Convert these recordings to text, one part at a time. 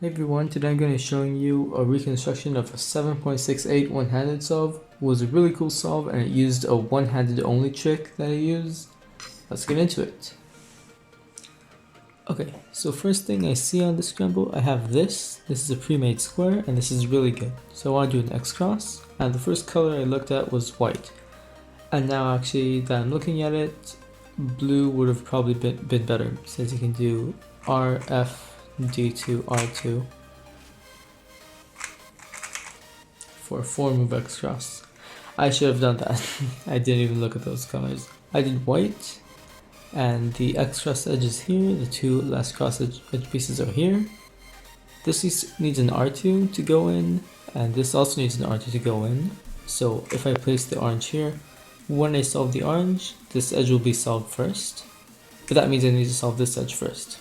Hey everyone, today I'm going to be showing you a reconstruction of a 7.68 one-handed solve. It was a really cool solve and it used a one-handed only trick that I use. Let's get into it. Okay, so first thing I see on the scramble, I have this. This is a pre-made square and this is really good. So I want to do an xcross, and the first color I looked at was white. And now actually that I'm looking at it, blue would have probably been better, since you can do RF D2 R2 for a 4-move xcross. I should have done that. I didn't even look at those colors. I did white, and the xcross edge is here. The two last cross edge pieces are here. This needs an R2 to go in, and this also needs an R2 to go in. So if I place the orange here, when I solve the orange, this edge will be solved first. But that means I need to solve this edge first.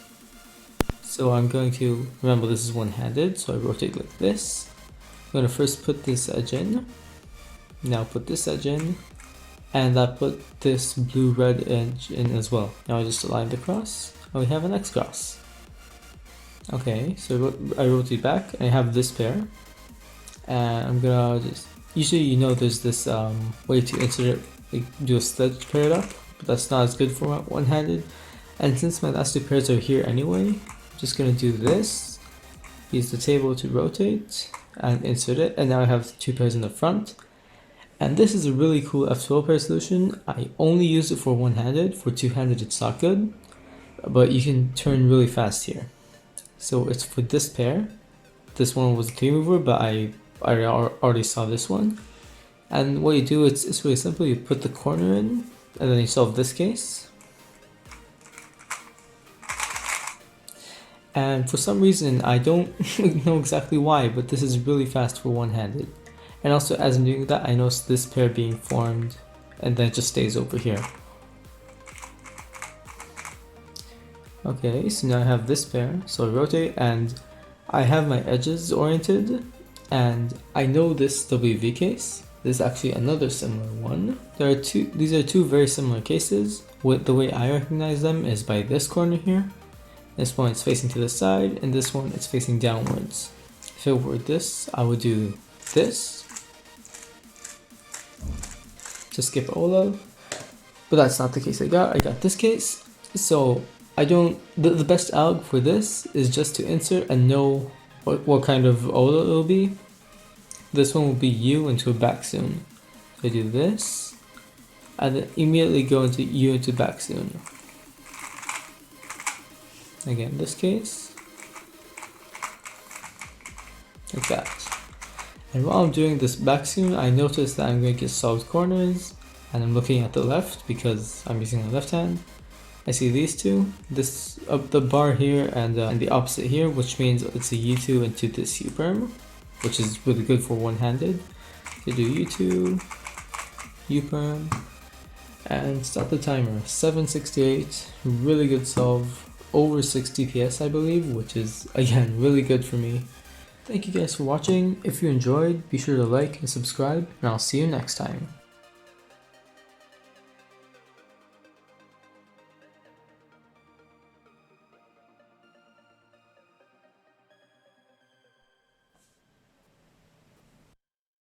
So I'm going to, remember this is one-handed, so I rotate like this. I'm going to first put this edge in, now put this edge in, and I put this blue-red edge in as well. Now I just align the cross, and we have an X-cross. Okay, so I rotate back, and I have this pair, and I'm gonna just, usually you know there's this way to insert it, like do a sledge pair it up, but that's not as good for one-handed. And since my last two pairs are here anyway, just gonna do this, use the table to rotate and insert it, and now I have two pairs in the front. And this is a really cool F12 pair solution. I only use it for one-handed. For two-handed it's not good, but you can turn really fast here. So it's for this pair. This one was a 3-mover, but I already saw this one. And what you do, it's really simple. You put the corner in, and then you solve this case. And for some reason, I don't know exactly why, but this is really fast for one-handed. And also, as I'm doing that, I notice this pair being formed, and then it just stays over here. Okay, so now I have this pair, so I rotate, and I have my edges oriented, and I know this WV case. There's actually another similar one. These are two very similar cases. The way I recognize them is by this corner here. This one is facing to the side, and this one is facing downwards. If it were this, I would do this to skip Olaf, but that's not the case I got. I got this case, so I don't. The best alg for this is just to insert and know what kind of Olaf it will be. This one will be U into a back soon. So I do this, and then immediately go into U into back soon. Again, this case, like that. And while I'm doing this back soon, I notice that I'm going to get solved corners, and I'm looking at the left because I'm using my left hand. I see these two, this the bar here and the opposite here, which means it's a U2 into this U Perm, which is really good for one-handed. So do U2, U Perm, and start the timer. 768, really good solve. Over 60 PS I believe, which is again really good for me. Thank you guys for watching. If you enjoyed, be sure to like and subscribe, and I'll see you next time.